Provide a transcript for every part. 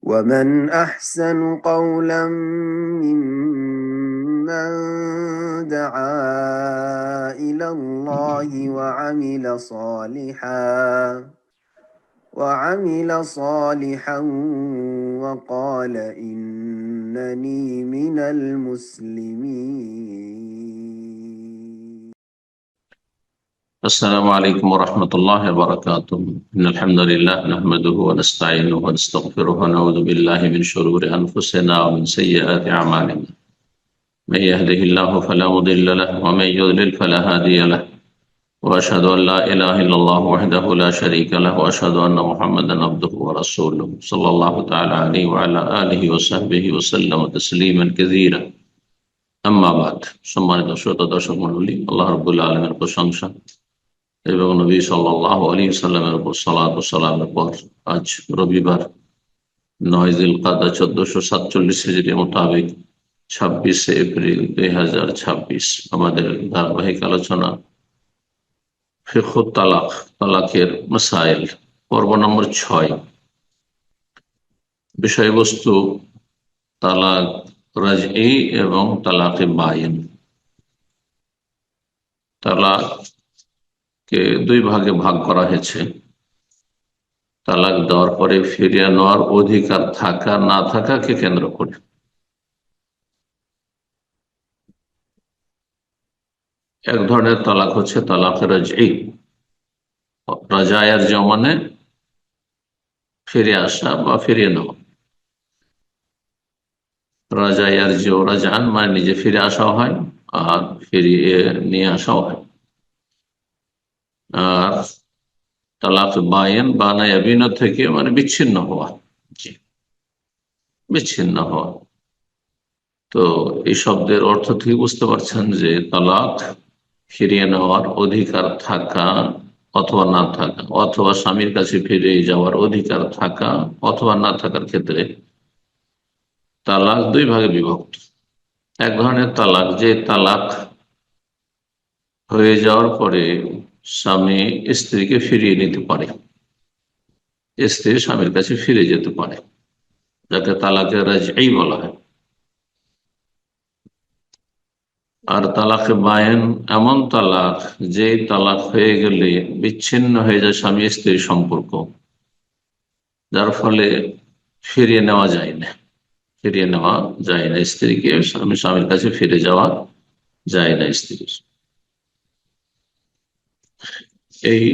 ومن أحسن قولا ممن دعا إلى الله وعمل صالحا وقال إنني من المسلمين. السلام عليكم ورحمة الله وبركاته. إن الحمد لله نحمده ونستعينه ونستغفره ونعوذ بالله من شرور أنفسنا ومن سيئات أعمالنا. من يهده الله فلا مضل له ومن يضلل فلا هادي له وأشهد أن لا إله إلا الله وحده لا شريك له وأشهد أن محمدا عبده ورسوله صلى الله تعالى عليه وعلى آله وصحبه وسلم تسليما كثيرا। أما بعد, সম্মানিত শ্রোতা দর্শক মণ্ডলী, আল্লাহ রাব্বুল আলামিনের প্রশংসা এবং নবী সাল্লাল্লাহু আলাইহি ওয়াসাল্লামের উপর সালাত ও সালামের পর আজ রবিবার 9 জিলকাদা 1447 হিজরি মোতাবেক 26 এপ্রিল 2026 আমাদের ধারাবাহিক আলোচনা ফিকহুত তালাক, তালাকের মাসাইল, পর্ব নম্বর 6। বিষয়বস্তু তালাক রাজঈ এবং তালাকে বায়িন। তালাককে দুই ভাগে ভাগ করা হয়েছে। তালাক দেওয়ার পরে ফিরিয়ে নেওয়ার অধিকার থাকা না থাকাকে কেন্দ্র করে। এক ধরনের তালাক হচ্ছে তালাক রাজঈ। রাজায়ের জমানে ফিরে আসা বা ফিরিয়ে নেওয়া। রাজায়ের যে রাজান মানে নিজে ফিরে আসা হয় আর ফিরিয়ে নিয়ে আসাও হয়। আর তালাক বায়েন বা নায়াবিন থেকে মানে বিচ্ছিন্ন হওয়া, বিচ্ছিন্ন হওয়া। তো এই শব্দের অর্থ থেকে বুঝতে পারছেন যে তালাক ফিরিয়ে নেওয়ার অধিকার থাকা অথবা না থাকা, অথবা স্বামীর কাছে ফিরে যাওয়ার অধিকার থাকা অথবা না থাকার ক্ষেত্রে তালাক দুই ভাগে বিভক্ত। এক ধরনের তালাক যে তালাক হয়ে যাওয়ার পরে স্বামী স্ত্রীকে ফিরিয়ে নিতে পারে, স্ত্রী স্বামীর কাছে ফিরে যেতে পারে, যাকে তালাকে রাজঈ বলা হয়। আর তালাকে বায়েন এমন তালাক যে তালাক হয়ে গেলে বিচ্ছিন্ন হয়ে যায় স্বামী স্ত্রীর সম্পর্ক, যার ফলে ফিরিয়ে নেওয়া যায় না, ফিরিয়ে নেওয়া যায় না স্ত্রীকে, স্বামীর কাছে ফিরে যাওয়া যায় না স্ত্রীর। এই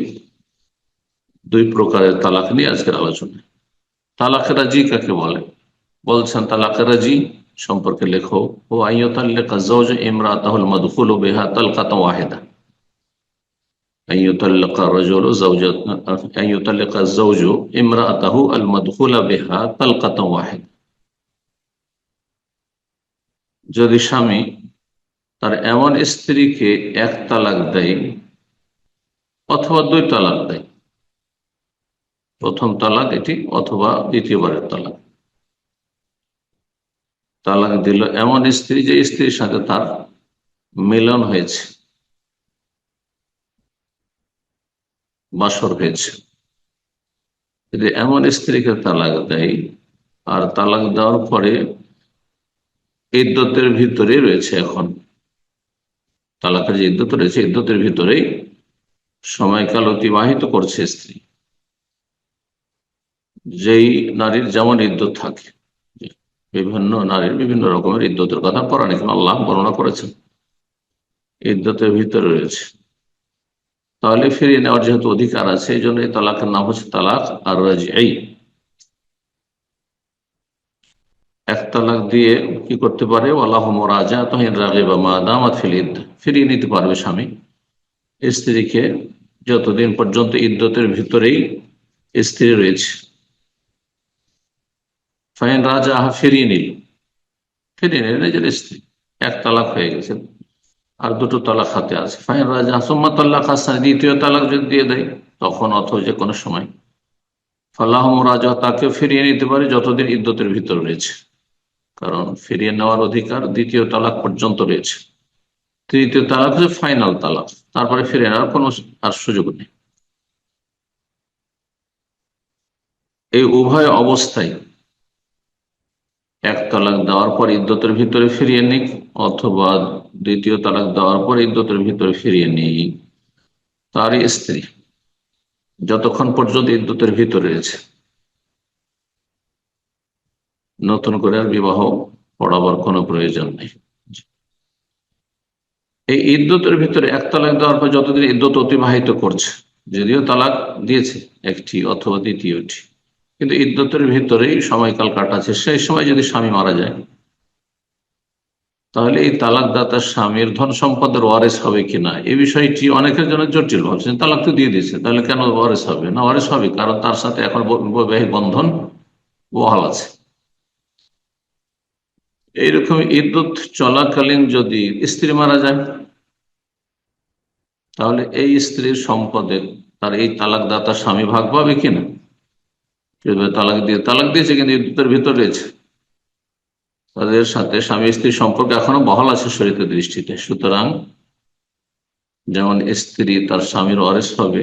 দুই প্রকারের তালাক নিয়ে আজকের আলোচনা। তালাক রাজি কাকে বলে? বলছেন তালাক রাজি সম্পর্কে লেখো, ও আইয়ুতাল্লিকা যাওজু ইমরাতাহুল মাদখুলু বিহা তালকাতান ওয়াহিদা। আইয়ুতাল্লিকা যাওজু ইমরাতাহু আল মাদখুলা বিহা তালকাতান ওয়াহিদা। যদি স্বামী তার এমন স্ত্রীকে এক তালাক দেয় অথবা দুই তালাক দেয়, প্রথম তালাক এটি অথবা দ্বিতীয়বারের তালাক, তালাক দিল এমন স্ত্রী যে স্ত্রীর সাথে তার মিলন হয়েছে, বাসর হয়েছে, যদি এমন স্ত্রীকে তালাক দেয় আর তালাক দেওয়ার পরে ইদ্যতের ভিতরে রয়েছে, এখন তালাকের যে ইদ্যত রয়েছে ইদ্যতের ভিতরেই সময়কাল অতিবাহিত করছে স্ত্রী, যেই নারীর যেমন ইদ্যত থাকে, বিভিন্ন নারীর বিভিন্ন রকমের ইদ্যতের কথা কোরআনে আল্লাহ বর্ণনা করেছেন, ইদ্যতের ভিতরে রয়েছে, তাহলে ফিরিয়ে নেওয়ার যেহেতু অধিকার আছে, এই জন্য এই তালাকের নাম হচ্ছে তালাক আর রাজঈ। এক তালাক দিয়ে কি করতে পারে? ওয়ালাহু মুরাজাতুহু ইন রাগিবা মা দামাত ফিল ইদ্দা, ফিরিয়ে নিতে পারবে স্বামী স্ত্রীকে যতদিন পর্যন্ত ইদ্যতের ভিতরেই স্ত্রী রয়েছে। ফাইন রাজা ফিরিয়ে নিল, ফিরিয়ে নিল নিজের স্ত্রী, এক তালাক হয়ে গেছে আর দুটো তালাক হাতে আছে। ফাইন রাজা সুম্মা তাল্লাক হাসান, দ্বিতীয় তালাক যদি দিয়ে দেয় তখন অথবা যে কোনো সময়, ফালাহু মুরাজা, তাকে ফিরিয়ে নিতে পারে যতদিন ইদ্যতের ভিতর রয়েছে, কারণ ফিরিয়ে নেওয়ার অধিকার দ্বিতীয় তালাক পর্যন্ত রয়েছে। তৃতীয় তালাক হচ্ছে ফাইনাল তালাক, তারপরে ফিরে নেওয়ার কোনো আর সুযোগ নেই। এই উভয় অবস্থায় এক তালাক দেওয়ার পর ইদ্যতের ভিতরে ফিরিয়ে নিক, অথবা দ্বিতীয় তালাক দেওয়ার পর ইদ্যতের ভিতরে ফিরিয়ে নিক, তার স্ত্রী যতক্ষণ পর্যন্ত ইদ্যতের ভিতরে রয়েছে, নতুন করে আর বিবাহ পড়াবার কোনো প্রয়োজন নেই। এই ইদ্যতের ভিতরে এক তালাক দেওয়ার পর যতদিন ইদ্যত অতিবাহিত করছে, যদিও তালাক দিয়েছে একটি অথবা দ্বিতীয়টি, কিন্তু ইদ্যতের ভিতরেই সময়কাল কাটাচ্ছে, সেই সময় যদি স্বামী মারা যায়, তাহলে এই তালাকদাতার স্বামীর ধন সম্পদের ওয়ারিস হবে কিনা, এই বিষয়টি অনেকের জন্য জটিল ভাবছেন। তালাক তো দিয়ে দিয়েছে, তাহলে কেন ওয়ারিস হবে না? ওয়ারিস হবে, কারণ তার সাথে এখন বৈবাহিক বন্ধন বহাল আছে। এইরকম ইদ্যত চলাকালীন যদি স্ত্রী মারা যায়, তাহলে এই স্ত্রীর সম্পদে তার এই তালাকদাতা স্বামী ভাগ পাবে কিনা? তালাক দিয়েছে কিন্তু ইদ্যতের ভিতর রয়েছে, তাদের সাথে স্বামী স্ত্রীর সম্পর্ক এখনো বহাল আছে শরীয়তের দৃষ্টিতে। সুতরাং যেমন স্ত্রী তার স্বামীর ওয়ারিস হবে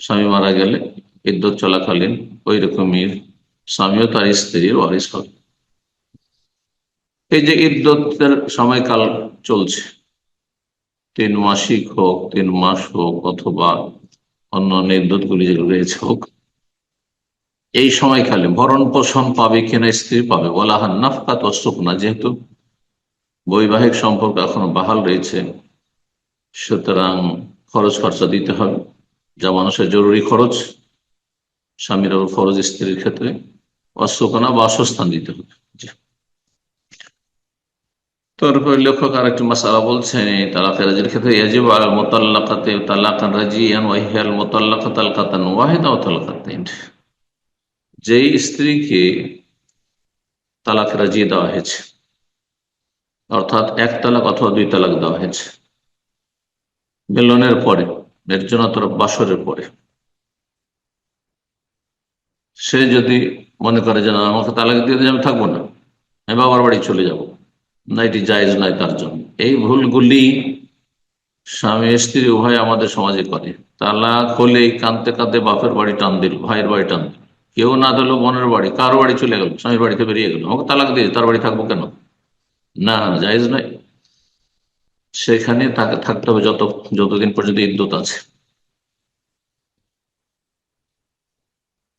স্বামী মারা গেলে, ইদ্যত চলাকালীন ওই রকমই স্বামীও তার স্ত্রীর ওয়ারিস হবে। এই যে ইদ্যতের সময়কাল চলছে, 3 মাসিক হোক, 3 মাস হোক, অথবা অন্যান্য ইদ্যত গুলি যেগুলো রয়েছে হোক, এই সময়কালে ভরণ পোষণ পাবে কিনা স্ত্রী? পাবে। বলা হয় নাফকাত ওয়াস সুকনা, যেহেতু বৈবাহিক সম্পর্ক এখনো বাহাল রয়েছে, সুতরাং খরচ খরচা দিতে হবে, যা মানুষের জরুরি খরচ, স্বামীর ওপর ফরজ স্ত্রীর ক্ষেত্রে। ওয়াস সুকনা, বাসস্থান দিতে হবে। তারপরে লেখক আরেকটি মাসালা বলছেন, তালাকের রাজির ক্ষেত্রে ইয়াজিবু আলাল মুতাল্লাকাতি তালাকান রাজিয়ান ওয়া হিয়াল মুতাল্লাকা তালকাতান ওয়াহিদা ওয়া তালকাতাইন। যেই স্ত্রীকে তালাক রাজি দেওয়া হয়েছে, অর্থাৎ 1 তালাক অথবা 2 তালাক দেওয়া হয়েছে মিলনের পরে, নির্জনতার বাসরের পরে, সে যদি মনে করে যে না, আমাকে তালাক দিয়ে দিয়ে আমি থাকবো না, আমি বাবার বাড়ি চলে যাব, না, এটি জায়েজ নয় তার জন্য। এই ভুলগুলি স্বামী স্ত্রী উভয় আমাদের সমাজে করে। তালাক হলেই কাঁদতে কাঁদতে বাপের বাড়ি টান দিল, ভাইয়ের বাড়ি টান দিল, কেউ না দিল বোনের বাড়ি, কার বাড়ি চলে গেল, স্বামীর বাড়িতে বেরিয়ে গেল, আমাকে তালাক দিয়ে তার বাড়ি থাকবো কেন? না, জায়েজ নয়। সেখানে তাকে থাকতে হবে যতদিন পর্যন্ত ইদ্যত আছে।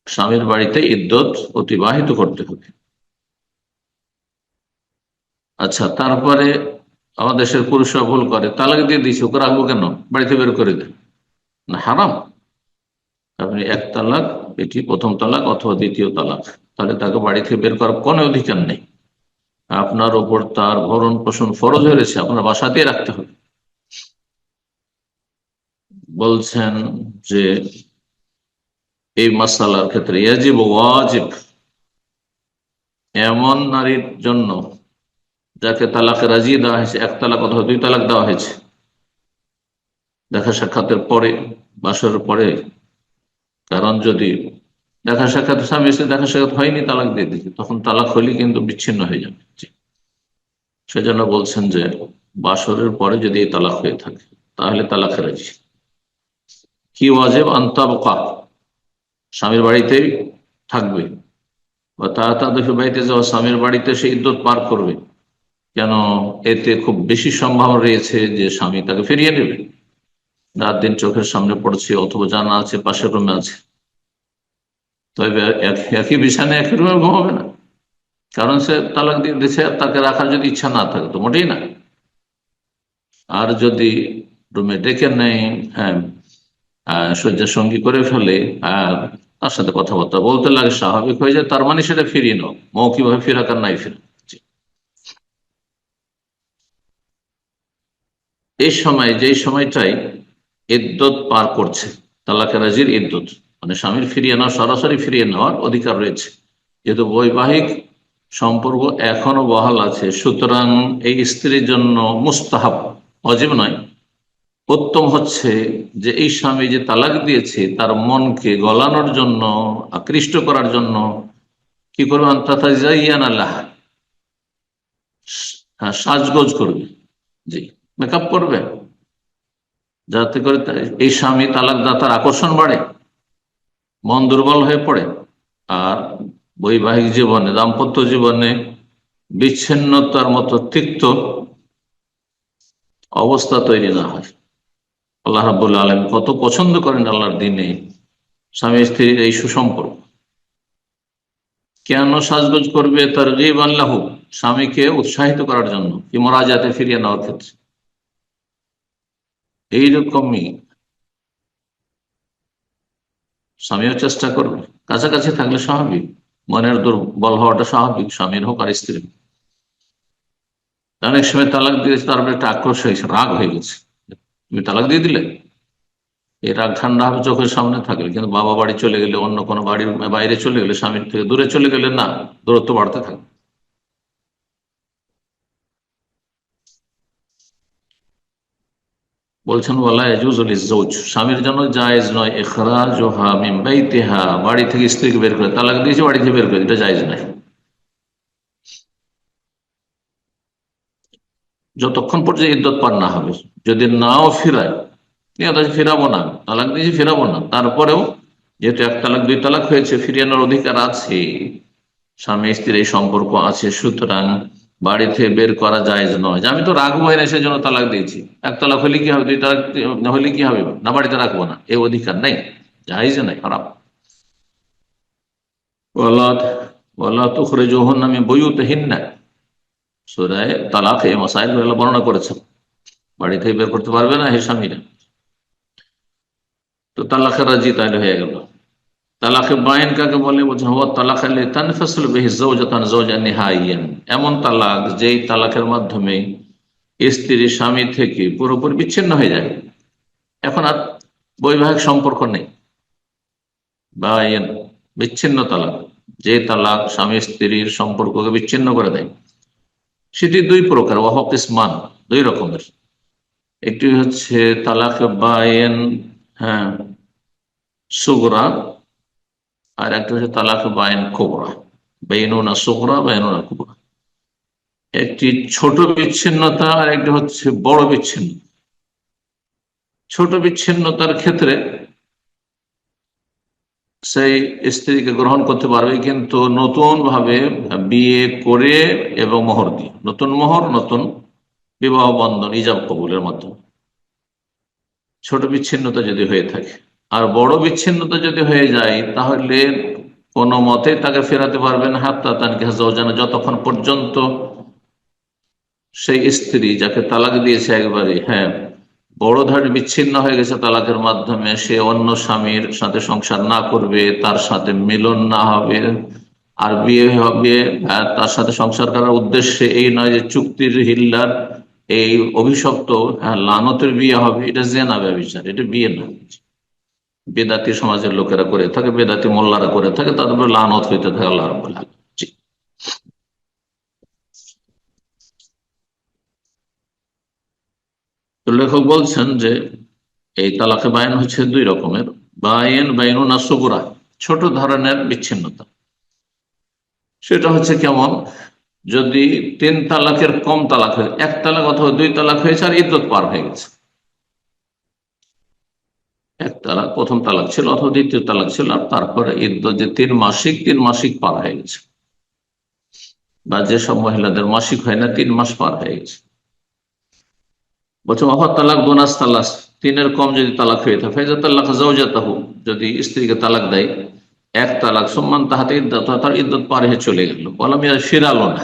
স্বামীর বাড়িতে ইদ্যত অতিবাহিত করতে হবে। আচ্ছা, তারপরে আমাদের দেশের পুরুষরা ভুল করে, তালাক দিয়ে দিয়েছে, ওকে রাখবো কেন, বাড়িতে বের করে দেন, না, হারাম। আপনি 1 তালাক, এটি প্রথম তালাক অথবা দ্বিতীয় তালাক, তাহলে তাকে বাড়ি থেকে বের করার কোনো অধিকার নেই। আপনার ওপর তার ভরণ পোষণ ফরজ হয়েছে, আপনার বাসাতেই রাখতে হবে। বলছেন যে এই মাসালার ক্ষেত্রে ইয়াজিব ওয়াজিব, এমন নারীর জন্য যাকে তালাকে রাজি দেওয়া হয়েছে, 1 তালাক অথবা 2 তালাক দেওয়া হয়েছে, দেখা সাক্ষাতের পরে, বাসরের পরে, কারণ যদি দেখা সাক্ষাৎ, স্বামী স্ত্রী দেখা সাক্ষাৎ হয়নি, তালাক দিয়ে দিচ্ছে, তখন তালাক হলে কিন্তু বিচ্ছিন্ন হয়ে যাবে। সেজন্য বলছেন যে বাসরের পরে যদি এই তালাক হয়ে থাকে, তাহলে তালাক রাজি। কি ওয়াজিব? আনতাবকা, স্বামীর বাড়িতেই থাকবে, বা তাদের বাড়িতে যাওয়া, স্বামীর বাড়িতে সে ইদ্যত পার করবে। কেন? এতে খুব বেশি সম্ভাবনা রয়েছে যে স্বামী তাকে ফিরিয়ে নেবে, রাত দিন চোখের সামনে পড়ছে, অথবা জানা আছে পাশের রুমে আছে, তবে একই বিছানায় একই রুমে ঘুমাবে না, কারণ সে তালাক দিয়ে দিচ্ছে। তাকে রাখার যদি ইচ্ছা না থাকে তো মোটেই না। আর যদি রুমে ডেকে নেয়, হ্যাঁ, শয্যা সঙ্গী করে ফেলে, আর তার সাথে কথাবার্তা বলতে লাগে, স্বাভাবিক হয়ে যায়, তার মানে সেটা ফিরিয়ে নাও, মৌখিকভাবে ফিরাক আর নাই ফিরা। এই সময়, যেই সময়টাই ইদ্যত পার করছে, তালাকে রাজির ইদ্যত, মানে স্বামীর ফিরিয়ে নেওয়া, সরাসরি ফিরিয়ে নেওয়ার অধিকার রয়েছে, যেহেতু বৈবাহিক সম্পর্ক এখনো বহাল আছে, সুতরাং এই স্ত্রীর জন্য মুস্তাহাব, ওয়াজিব নয়, উত্তম হচ্ছে যে এই স্বামী যে তালাক দিয়েছে তার মনকে গলানোর জন্য, আকৃষ্ট করার জন্য কি করবে? আন্তাতাজাইয়ান আল্লাহ, সাজগোজ করবে, জি, মেকআপ করবে, যাতে করে এই স্বামী তালাকদাতার আকর্ষণ বাড়ে, মন দুর্বল হয়ে পড়ে, আর বৈবাহিক জীবনে, দাম্পত্য জীবনে বিচ্ছিন্নতার মতো তিক্ত অবস্থা তৈরি না হয়। আল্লাহ রাব্বুল আলামিন কত পছন্দ করেন আল্লাহর দিনে স্বামী স্ত্রীর এই সুসম্পর্ক। কেন সাজগোজ করবে? তারগীবান লাহু, স্বামীকে উৎসাহিত করার জন্য, কি মুরাজাতে ফিরিয়ে নেওয়ার ক্ষেত্রে। এইরকমই স্বামীও চেষ্টা করবে, কাছাকাছি থাকলে স্বাভাবিক, মনের দুর্বল হওয়াটা স্বাভাবিক, স্বামীর হোক আর স্ত্রীর। অনেক সময় তালাক দিয়েছে, তারপরে একটা আক্রোশ হয়েছে, রাগ হয়ে গেছে, তুমি তালাক দিয়ে দিলে। এই রাগ ঠান্ডা হবে চোখের সামনে থাকলে, কিন্তু বাবা বাড়ি চলে গেলে, অন্য কোনো বাড়ির বাইরে চলে গেলে, স্বামীর থেকে দূরে চলে গেলে না, দূরত্ব বাড়তে থাকবে। বলছেন ওয়ালা ইয়াজুজু লিজ-যাওজ, স্বামীর জন্য জায়েজ নয় ইখরাজুহা মিন বাইতিহা, বাড়ি থেকে স্ত্রীকে বের করে, তালাক দিয়েছে বাড়ি থেকে বের করে, এটা জায়েজ নয় যতক্ষণ পর্যন্ত ইদ্যত পার না হবে। যদি নাও ফিরায়, ফিরাবো না, তালাক দিয়েছি ফিরাবো না, তারপরেও যেহেতু এক তালাক দুই তালাক হয়েছে, ফিরিয়ানোর অধিকার আছে, স্বামী স্ত্রীর এই সম্পর্ক আছে, সুতরাং বাড়ি থেকে বের করা জায়েজ নয়। যে আমি তো রাখবো না সেই জন্য তালাক দিয়েছি, এক তালাক হলে কি হবে, দুই তালাক হলে কি হবে, না বাড়িতে রাখবো না, এই অধিকার নেই, জায়েজ নাই, খারাপ। ওয়ালা তুখরিজুহুন্না মিন বুয়ুতিহিন্না, সূরা তালাক এই মাসাইলগুলো বর্ণনা করেছেন। বাড়ি থেকে বের করতে পারবে না হে স্বামীরা। তো তালাকের রাজি তাহলে হয়ে গেল। তালাকে বাইন কাকে বলে? বলছেন হওয়া তালাক তানফাসিলু বিহি যাওজাতান যাওজান নিহাইয়ান, এমন তালাক যেই তালাকের মাধ্যমে স্ত্রী স্বামী থেকে পুরোপুরি বিচ্ছিন্ন হয়ে যায়, এখন আর বৈবাহিক সম্পর্ক নেই। বাইন বিচ্ছিন্ন তালাক, যে তালাক স্বামী স্ত্রীর সম্পর্ককে বিচ্ছিন্ন করে দেয়, সেটি দুই প্রকার, ওয়াহক ইসমান, দুই রকমের। একটি হচ্ছে তালাক বাইন, হ্যাঁ, সুগরা, আর একটা হচ্ছে তালাক বাইন কুবরা, বাইনুনা সুগরা বাইনুনা কুবরা। একটি ছোট বিচ্ছিন্নতা আর একটি হচ্ছে বড় বিচ্ছিন্ন। ছোট বিচ্ছিন্নতার ক্ষেত্রে সেই স্ত্রীকে গ্রহণ করতে পারবে, কিন্তু নতুন ভাবে বিয়ে করে এবং মোহর দিয়ে, নতুন মোহর, নতুন বিবাহ বন্ধন, ইজাব কবুলের মাধ্যমে। ছোট বিচ্ছিন্নতা যদি হয়ে থাকে। আর বড় বিচ্ছিন্নতা যদি হয়ে যায়, তাহলে কোনো মতে তাকে ফেরাতে পারবেন হাত্তা তানকিহা যাওজানা, যতক্ষণ পর্যন্ত সেই স্ত্রী যাকে তালাক দিয়েছে একবারে, হ্যাঁ, বড় ধরনের বিচ্ছিন্ন হয়ে গেছে তালাকের মাধ্যমে, সে অন্য স্বামীর সাথে সংসার না করবে, তার সাথে মিলন না হবে, আর বিয়ে হবে, তার সাথে সংসার করার উদ্দেশ্যে এই নয় যে চুক্তির হিল্লার এই অভিশপ্ত, লানতের বিয়ে হবে, এটা জেনা ব্যভিচার, এটা বিয়ে না। বেদাতি সমাজের লোকেরা করে থাকে, বেদাতি মোল্লারা করে থাকে, তাদের উপর লানত হইতে থাকে আল্লাহ রাব্বুল আলামিন। জি। তো লেখক বলছেন যে এই তালাকে বায়ন হচ্ছে দুই রকমের। বাইনুনা সুগরা, ছোট ধরনের বিচ্ছিন্নতা। সেটা হচ্ছে কেমন? যদি তিন তালাকের কম তালাক হয়ে, এক তালাক অথবা দুই তালাক হয়েছে আর ইদ্যত পার হয়ে গেছে, এক তালাক প্রথম তালাক ছিল অথবা দ্বিতীয় তালাক ছিল, আর তারপরে ইদ্যত যে 3 মাসিক পার হয়ে গেছে, বা যেসব মহিলাদের মাসিক হয় না 3 মাস পার হয়ে গেছে। বলছে অফার তালাক বোনাস তালাক, তিনের কম যদি তালাক হয়ে থাকে, ফেজা তালাক যাওজাতাহু, যদি স্ত্রীকে তালাক দেয় এক তালাক, সম্মান তাহাতে ইদ্যত, তার ইদ্যত পার হয়ে চলে গেল, বললাম ফিরালো না,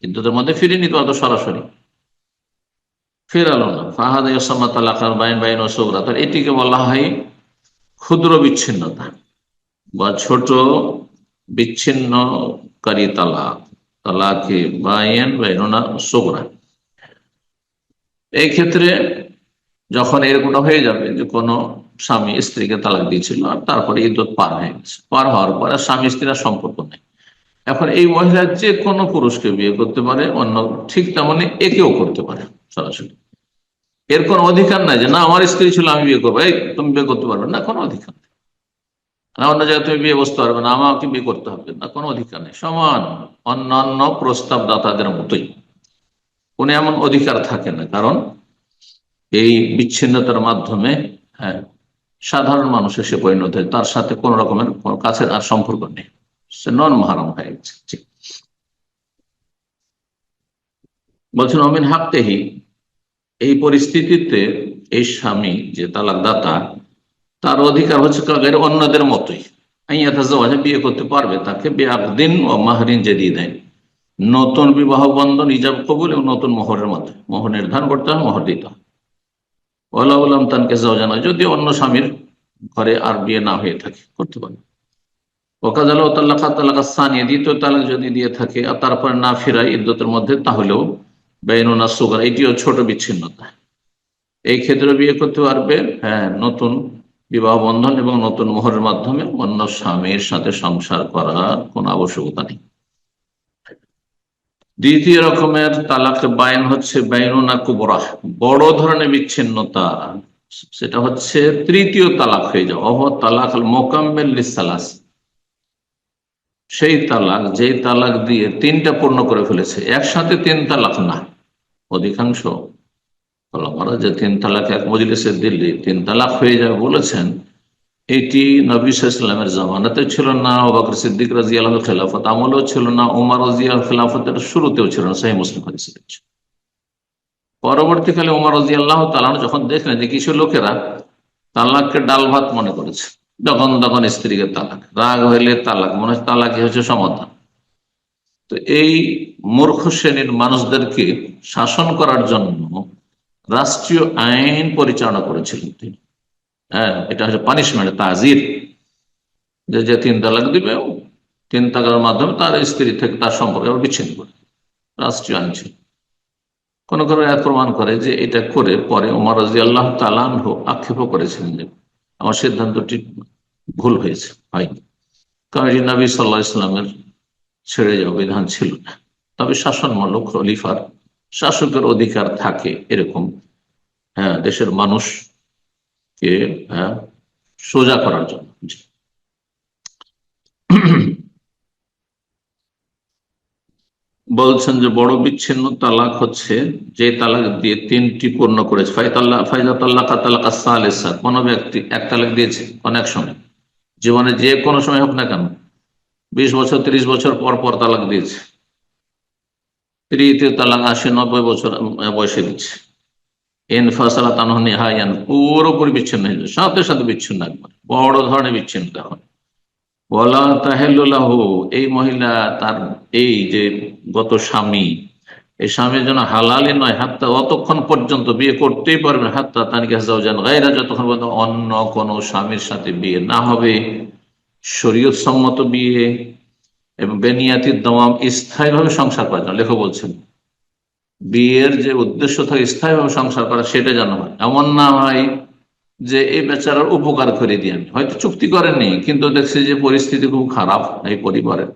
ইদ্যতের মধ্যে ফিরিনি তো, অত সরাসরি ফেরালো না, ফাহাদা ইয়াসাম্মা তালাকার বাইন বাইন ও সুগরা, তার এটিকে বলা হয় ক্ষুদ্র বিচ্ছিন্নতা বা ছোট বিচ্ছিন্নকারী তালাক, তালাকে বাইন বাইনুনা সুগরা। এই ক্ষেত্রে যখন এরকমটা হয়ে যাবে যে কোনো স্বামী স্ত্রীকে তালাক দিয়েছিল আর তারপরে ইদ্যত পার হয়ে গেছে, পার হওয়ার পরে স্বামী স্ত্রীর সম্পর্ক নেই, এখন এই মহিলা যে কোনো পুরুষকে বিয়ে করতে পারে, অন্য ঠিক তেমনি একেও করতে পারে সরাসরি। এর কোনো অধিকার নাই যে না আমার স্ত্রী ছিল আমি বিয়ে করবো, এই তুমি বিয়ে করতে পারবে না, কোনো অধিকার নেই। না অন্য জায়গায় তুমি বিয়ে বসতে পারবে না, আমাকে বিয়ে করতে হবে না, কোনো অধিকার নেই। সমান অন্যান্য প্রস্তাব দাতাদের মতোই, কোন এমন অধিকার থাকে না, কারণ এই বিচ্ছিন্নতার মাধ্যমে, হ্যাঁ, সাধারণ মানুষ এসে পরিণত হয়, তার সাথে কোন রকমের কোনো কাছের আর সম্পর্ক নেই, সে নন মাহরাম হয়ে গেছে। ঠিক বলছেন অমিন হাক্কেহি, এই পরিস্থিতিতে এই স্বামী যে তালাক দাতা, তার অধিকার হচ্ছে কাগের অন্যদের মতোই বিয়ে করতে পারবে তাকে বেআকদিন ও মাহরিন যে দিয়ে দেয়, নতুন বিবাহ বন্ধন ইজাব কবুল এবং নতুন মোহরের মাধ্যমে মোহর নির্ধারণ করতে হয়, মোহর দিতে হয়। ওয়ালা উলাম তানকে জাওজানা, যদি অন্য স্বামীর ঘরে আর বিয়ে না হয়ে থাকে করতে পারে। ওকাজাল ও তাল্লাকা তালাকা সানিয়া, দ্বিতীয় তালাক যদি দিয়ে থাকে আর তারপরে না ফেরায় ইদ্যতের মধ্যে, তাহলেও বেইনুনা সুগার, এটিও ছোট বিচ্ছিন্নতা, এই ক্ষেত্রে বিয়ে করতে পারবে। হ্যাঁ, নতুন বিবাহ বন্ধন এবং নতুন মোহরের মাধ্যমে অন্য স্বামীর সাথে সংসার করার কোনো আবশ্যকতা নেই। দ্বিতীয় রকমের তালাক বাইন হচ্ছে বাইনুনা কুবরা, বড় ধরনের বিচ্ছিন্নতা, সেটা হচ্ছে তৃতীয় তালাক হয়ে যাওয়া। অহ তালাক মোকাম্মেল লিসালাস, সেই তালাক যে তালাক দিয়ে তিনটা পূর্ণ করে ফেলেছে, একসাথে তিন তালাক না। অধিকাংশ ওলামারা যে তিন তালাক এক মজলিসে দিল্লি তিন তালাক হয়ে যাবে বলেছেন, এটি নবী সাল্লাল্লাহু আলাইহি ওয়াসাল্লামের জামানাতে ছিল না, আবু বকর সিদ্দিক রাদিয়াল্লাহু আনহু খেলাফত আমলেও ছিল না, ওমর রাদিয়াল্লাহু খেলাফতের শুরুতেও ছিল না। সহিহ মুসলিম হাদিস। পরবর্তীকালে ওমর রাদিয়াল্লাহু তাআলা যখন দেখলেন যে কিছু লোকেরা তালাককে ডাল ভাত মনে করেছে, যখন তখন স্ত্রীকে তালাক, রাগ হইলে তালাক, মনে হচ্ছে তালাকই হচ্ছে সমাধান, তো এই মূর্খ শ্রেণীর মানুষদেরকে শাসন করার জন্য রাষ্ট্রীয় আইন পরিচালনা করেছিলেন তিনি। হ্যাঁ, এটা হচ্ছে পানিশমেন্ট, তাজির, যে যে তিন তালাক দিবে, তিন তালাকের মাধ্যমে তার স্ত্রী থেকে তার সম্পর্ক বিচ্ছিন্ন করে, রাষ্ট্রীয় আইন ছিল। কোন কোন আয়াত প্রমাণ করে যে এটা করে পরে ওমর রাদিয়াল্লাহু তাআলা আনহু আক্ষেপ করেছিলেন যে আমার সিদ্ধান্তটি ভুল হয়েছে, হয়নি, কারণ এটি নবী সাল্লাল্লাহু আলাইহি ওয়াসাল্লামের ছেড়ে যাওয়া বিধান ছিল না। তবে শাসনমূলক খলিফার, শাসকের অধিকার থাকে এরকম, হ্যাঁ, দেশের মানুষকে, হ্যাঁ, সোজা করার জন্য। বলছেন যে বড় বিচ্ছিন্ন তালাক হচ্ছে যে তালাক দিয়ে তিনটি পূর্ণ করেছে। কোন ব্যক্তি এক তালাক দিয়েছে কোন এক সময়, জীবনে যে কোনো সময় হোক না কেন, 20 বছর 30 বছর পর পর তালাক দিয়েছে, তৃতীয় তালাক 80-90 বছর বয়সে দিচ্ছে, পুরোপুরি বিচ্ছিন্ন হয়ে যায়, সাথে সাথে বিচ্ছিন্ন, একবার বড় ধরনের বিচ্ছিন্ন। এখন বলা তাহেল্লাহু, এই মহিলা তার এই যে গত স্বামী, এই স্বামীর জন্য হালালই নয়, হাত্তা অতক্ষণ পর্যন্ত বিয়ে করতেই পারবেন, হাত্তা তানিকা যাওজান গায়রা, যতক্ষণ পর্যন্ত অন্য কোন স্বামীর সাথে বিয়ে না হবে, শরীয়ত সম্মত বিয়ে এবং বেনিয়াতির দমাম, স্থায়ীভাবে সংসার করার জন্য। লেখক বলছেন বিয়ের যে উদ্দেশ্য থাকে স্থায়ীভাবে সংসার করা, সেটা যেন হয়, এমন না হয় যে এই বেচারার উপকার করে দিয়ে, আমি হয়তো চুক্তি করেননি কিন্তু দেখছি যে পরিস্থিতি খুব খারাপ এই পরিবারের,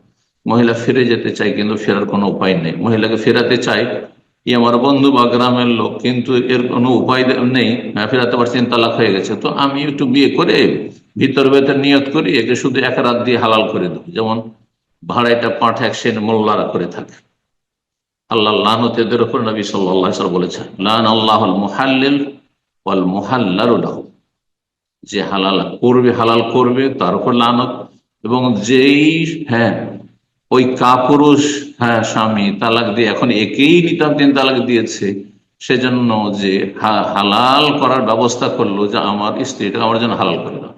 মহিলা ফিরে যেতে চাই কিন্তু ফেরার কোনো উপায় নেই, মহিলাকে ফেরাতে চাই, ই আমার বন্ধু বা গ্রামের লোক, কিন্তু এর কোনো উপায় নেই, ফেরাতে পারছি, তালাক হয়ে গেছে, তো আমি একটু বিয়ে করে ভিতর ভেতর নিয়ত করি একে শুধু এক রাত দিয়ে হালাল করে দেবো, যেমন ভাড়াইটা পাঠ এক শ্রেণী মোল্লারা করে থাকে। আল্লাহ লানত এদের উপর, নবী সাল্লাল্লাহু আলাইহি ওয়াসাল্লাম বলেছেন লান আল্লাহুল মুহাল্লিল ওয়াল মুহাল্লালু লাহু, যে হালাল করবে তার উপর লানত, এবং যেই, হ্যাঁ, ওই কাপুরুষ, হ্যাঁ, স্বামী তালাক দিয়ে এখন একেই নিতাম তিন তালাক দিয়েছে, সেজন্য যে হালাল করার ব্যবস্থা করলো যে আমার স্ত্রীটা আমার জন্য হালাল করে দাও,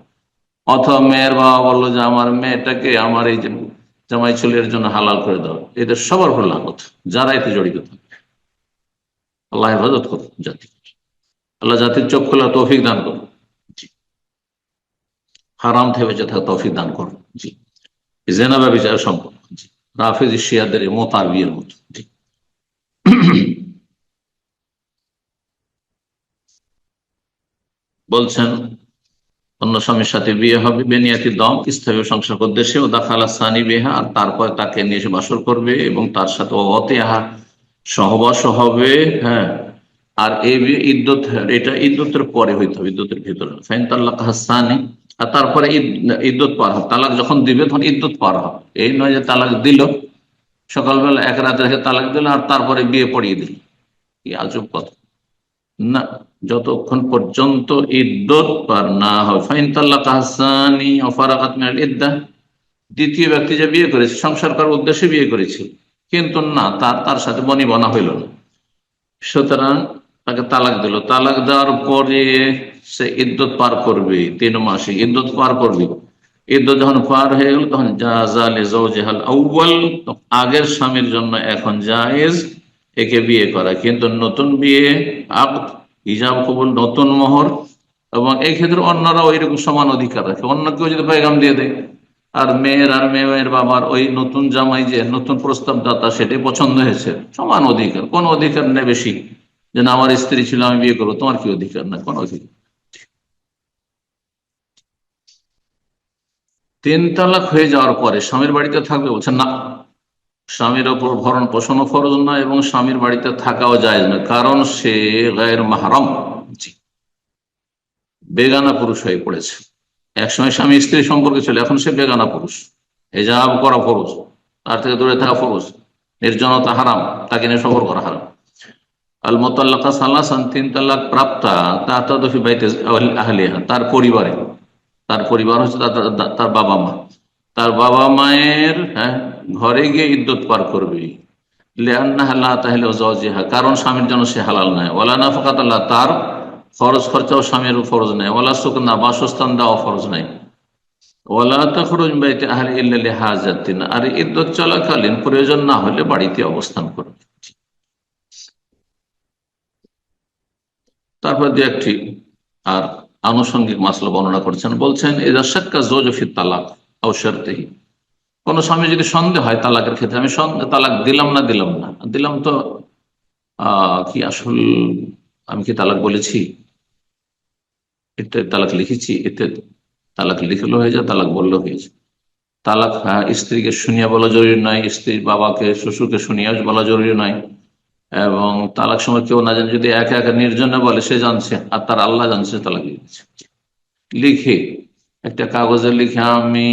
অথবা মেয়ের বাবা বললো যে আমার মেয়েটাকে আমার এই যে জামাই ছেলের জন্য হালাল করে দাও, এদের সবার উপর লানত, যারা এতে জড়িত থাকে। আল্লাহ হেফাজত করুন জাতি, আল্লাহ জাতির চোখ খোলা তৌফিক দান করুন, হারাম থেকে বেঁচে থাকা তৌফিক দান করুন। জি, জেনা ব্যভিচার সম্পর্ক, জি, রাফেজি শিয়াদের মোতার বিয়ের মতো। জি, বলছেন অন্য স্বামীর সাথে বিয়ে হবে, বেনিয়াতি দম, স্থায়ী সংসার উদ্দেশ্যে, ও দাখালা সানি বেহা, আর তারপর তাকে নিয়ে এসে বাসর করবে এবং তার সাথে অতেহা সহবাস হবে। হ্যাঁ, আর এই ইদ্যত, এটা ইদ্যতের পরে হইতে হবে, ইদ্যতের ভিতরে। ফাইন তাল্লাক হাসানি, আর তারপরে ইদ্যত পার হবে, তালাক যখন দিবে তখন ইদ্যত পার হবে, এই নয় যে তালাক দিল সকালবেলা এক রাতে রেখে তালাক দিল আর তারপরে বিয়ে পড়িয়ে দিল, কি আজব কথা না, যতক্ষণ পর্যন্ত ইদ্যত পার না হয়। ফাইন তাল্লাক হাসানি ও ফারাকাত মিনাল ইদ্দাহ, দ্বিতীয় ব্যক্তি যে বিয়ে করেছে সংসার করার উদ্দেশ্যে বিয়ে করেছিল, কিন্তু না, তার সাথে বনিবনা হইল না, সুতরাং তাকে তালাক দিল। তালাক দেওয়ার পরে সে ইদ্যত পার করবে, 3 মাসে ইদ্যত পার করবে। ইদ্যত যখন পার হয়ে গেল তখন জাযা লিজাওজিহাল আউয়াল, আগের স্বামীর জন্য এখন জায়েজ একে বিয়ে করা। কিন্তু নতুন বিয়ে, আকদ, ইজাব কবুল, নতুন মোহর, এবং এই ক্ষেত্রে অন্যরা ওইরকম সমান অধিকার রাখে। অন্য কেউ যদি পেগাম দিয়ে দেয় আর মেয়ের বাবার ওই নতুন জামাই যে নতুন প্রস্তাব দাতা সেটাই পছন্দ হয়েছে, সমান অধিকার। কোন অধিকার নেই বেশি যে না আমার স্ত্রী ছিল আমি বিয়ে করবো, তোমার কি অধিকার? না, কোন অধিকার। 3 তালাক হয়ে যাওয়ার পরে স্বামীর বাড়িতে থাকবে, বলছেন না, স্বামীর ওপর ভরণ পোষণও ফরজ না এবং স্বামীর বাড়িতে থাকাও যায় না, কারণ সে গায়ের মাহরম, বেগানা পুরুষ হয়ে পড়েছে। একসময় স্বামী স্ত্রী সম্পর্কে ছিল, এখন সে বেগানা পুরুষ, হিজাব করা ফরজ, তার থেকে দূরে থাকা ফরজ, নির্জনতা হারাম, তাকে নিয়ে সফর করা হারাম। আল মুতাল্লাকা সালাসান, 3 তালাক প্রাপ্তা তাতাদু ফি বাইতি আহলিহা, তার পরিবারে, তার পরিবার হচ্ছে তার বাবা মা, তার বাবা মায়ের ঘরে গিয়ে ইদ্যত পার করবে। লিআন্নাহা লা তাহিলু যাওজিহা, কারণ স্বামীর জন্য সে হালাল নয়। ওয়ালা নাফাকাতাল্লাহ, তার খরচ খরচাও স্বামীর ফরজ নেই। ওয়ালা সুকনা, বাসস্থান দেওয়া ফরজ নাই। ওয়ালা তাখরুজ মিন বাইতি আহলি ইল্লা লিহাজাতিন, আর ইদ্যত চলাকালীন প্রয়োজন না হলে বাড়িতে অবস্থান করবে। তারপর দু একটি আর আনুষঙ্গিক মাসলা বর্ণনা করছেন। বলছেন ইযা শাক্কা যাওজু ফি তালাক আও শারতিহি, কোন স্বামী যদি সন্দেহ হয় তালাকের ক্ষেত্রে, আমি তালাক দিলাম না দিলাম তো কি আসল, আমি কি তালাক বলেছি, এতে তালাক লিখেছি, এতে তালাক লিখলেও হয়ে যায়, তালাক বললেও হয়ে যায়। তালাক স্ত্রীকে শুনিয়া বলা জরুরি নয়, স্ত্রীর বাবাকে শ্বশুরকে শুনিয়া বলা জরুরি নয়, এবং তালাক সময় কেউ না জানে, যদি একা একা নির্জনে বলে সে জানছে আর তার আল্লাহ জানছে, তালাক লিখেছে। লিখে একটা কাগজে লিখে আমি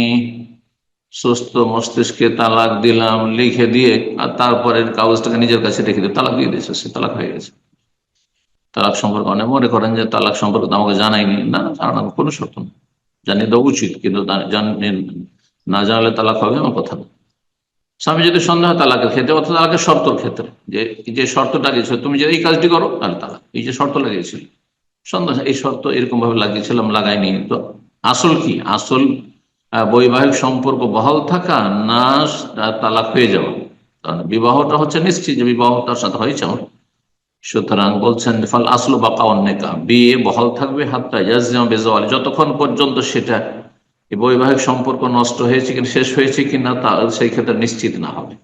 সুস্থ মস্তিষ্কে তালাক দিলাম লিখে দিয়ে, আর তারপরে কাগজটাকে নিজের কাছে রেখে দিয়ে তালাক দিয়ে দিয়েছে, সে তালাক হয়ে গেছে। তালাক সম্পর্কে অনেক মনে করেন যে তালাক সম্পর্কে আমাকে জানাইনি, না, জানানো কোনো শর্ত না, জানিয়ে দেওয়া উচিত, কিন্তু না জানালে তালাক হবে আমার কথা না। স্বামী যদি সন্দেহ তালাকের ক্ষেত্রে অথবা তালাকের শর্তর ক্ষেত্রে, যে শর্তটা দিয়েছিল তুমি যে এই কাজটি করো তাহলে তালাক, এই যে শর্ত লাগিয়েছিল, সন্দেহ এই শর্ত এরকম ভাবে লাগিয়েছিলাম, লাগাইনি, তো আসল কি? আসল বৈবাহিক সম্পর্ক বহাল থাকা না তালাক হয়ে যাওয়া? কারণ বিবাহটা হচ্ছে নিশ্চিত যে বিবাহ তার সাথে হয়েছে। সুতরাং বলছেন ফাল আসল বা কাওয়ান্নেকা, বিয়ে বহাল থাকবে হাত্তা ইয়াজজিমা বিজাওয়ালি, যতক্ষণ পর্যন্ত সেটা এই বৈবাহিক সম্পর্ক নষ্ট হয়েছে কিনা, শেষ হয়েছে কিনা, তা সেই ক্ষেত্রে নিশ্চিত না হবে।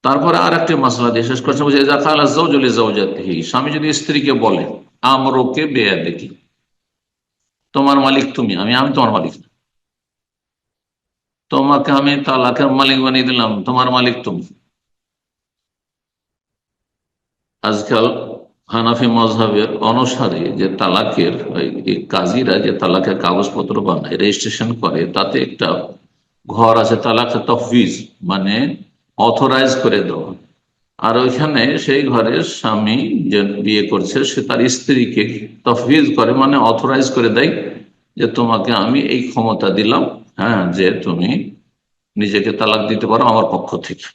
তারপরে আর একটি মাসলা দিয়ে শেষ করছে, স্বামী যদি স্ত্রীকে বলে আমরোকে বেয়া দেখি, তোমার মালিক তুমি, আমি তোমার মালিক না, তোমাকে আমি তালাকের মালিক বানিয়ে দিলাম, তোমার মালিক তুমি। আজকাল হানাফি মজহাবের অনুসারে যে তালাকের কাজীরা যে তালাকের কাগজপত্র বানায়, রেজিস্ট্রেশন করে, তাতে একটা ঘর আছে তালাক তফবিজ, মানে অথরাইজ করে দেওয়া। আর ওইখানে সেই ঘরের স্বামী যে বিয়ে করছে সে তার স্ত্রীকে তফবিজ করে, মানে অথরাইজ করে দেয় যে তোমাকে আমি এই ক্ষমতা দিলাম, হ্যাঁ, যে তুমি নিজেকে তালাক দিতে পারো আমার পক্ষ থেকে।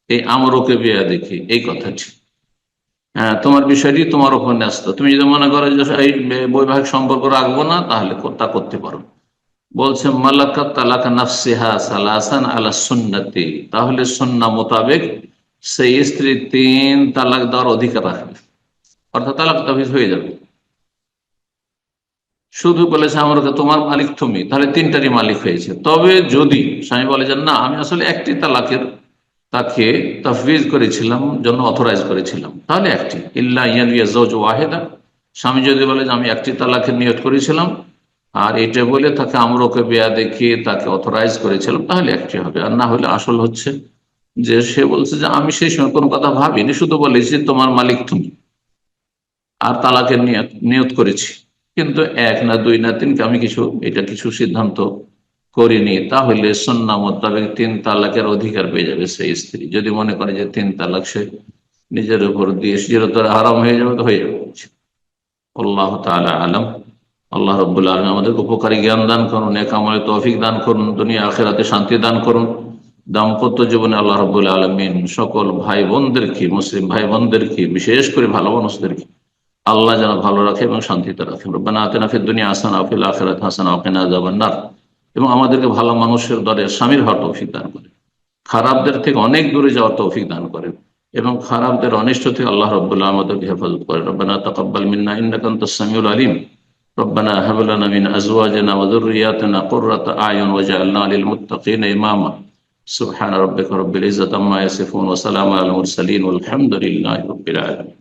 এই আমরকে বিয়া দেখি এই কথাটি, হ্যাঁ, তোমার বিষয়টি তোমার উপর ন্যস্ত। তুমি যদি মনে করো যে এই বৈবাহিক সম্পর্ক রাখবো না, তাহলে তা করতে পারো। বলছে মালাকা তালাক নাফসিহা সালাসান আলা সুন্নতি, তাহলে সুন্নাহ মোতাবেক সেই স্ত্রী 3 তালাক দেওয়ার অধিকার রাখবে, অর্থাৎ তালাক তাফিজ হয়ে যাবে। শুধু বলেছে আমার তোমার মালিক তুমি, তাহলে 3টারই মালিক হয়েছে। তবে যদি স্বামী বলে যে না, আমি আসলে একটি তালাকের তাকে তাফবিজ করেছিলাম, জন্য অথরাইজ করেছিলাম, তাহলে একটি। ইল্লা ইয়ানবিয়া যাওজ ওয়াহিদা, স্বামী যদি বলে যে আমি একটি তালাকের নিয়ত করেছিলাম আর এটা বলে তাকে আমরকে বেয়া দেখিয়ে তাকে অথরাইজ করেছিলাম, তাহলে একটি হবে। আর না হলে আসল হচ্ছে যে সে বলছে যে আমি সেই সময় কোনো কথা ভাবিনি, শুধু বলেছি তোমার মালিক তুমি, আর তালাকের নিয়ত করেছি, কিন্তু 1 না 2 না 3 আমি কিছু সিদ্ধান্ত করিনি, তাহলে সুন্নাহ মোতাবেক 3 তালাকের অধিকার পেয়ে যাবে সেই স্ত্রী। যদি মনে করে যে 3 তালাক সে নিজের উপর দিয়ে চিরতরে হারাম হয়ে যাবে, তো হয়ে যাবে। আল্লাহ তাআলা আলাম। আল্লাহ রাব্বুল আলামিন আমাদেরকে উপকারী জ্ঞান দান করুন, নেক আমলে তৌফিক দান করুন, দুনিয়া আখিরাতে শান্তি দান করুন। দাম্পত্য জীবনে আল্লাহ রাব্বুল আলামিন সকল ভাই বোনদেরকে, মুসলিম ভাই বোনদেরকে, বিশেষ করে ভালো মানুষদেরকে আল্লাহ যেন ভালো রাখে এবং শান্তিতে রাখেন। রব্বানা আতিনা ফিদ দুনিয়া হাসানা ওয়া ফিল আখিরাতি হাসানা ওয়া কিনা আযাবান নার। এবং আমাদেরকে ভালো মানুষের দলে শামিল হওয়ার তৌফিক দান করেন, খারাপদের থেকে অনেক দূরে যাওয়ার তৌফিক দান করেন এবং খারাপদের অনিষ্ট থেকে আল্লাহ রাব্বুল আলামিন আমাদেরকে হেফাজত করেন। রব্বানা তাকাব্বাল মিন্না ইন্নাকা আনতাস সামিউল আলিম। রব্বানা হাব লানা মিন আজওয়াজিনা ওয়া যুররিয়াতিনা কুররাতা আয়ুন ওয়াজআলনা লিল মুত্তাকিনা ইমামা। সুবহানা রাব্বিকা রাব্বিল ইজ্জাতি আম্মা ইয়াসিফুন ওয়া সালামুন আলাল মুরসালিন ওয়ালহামদুলিল্লাহি রাব্বিল আলামিন।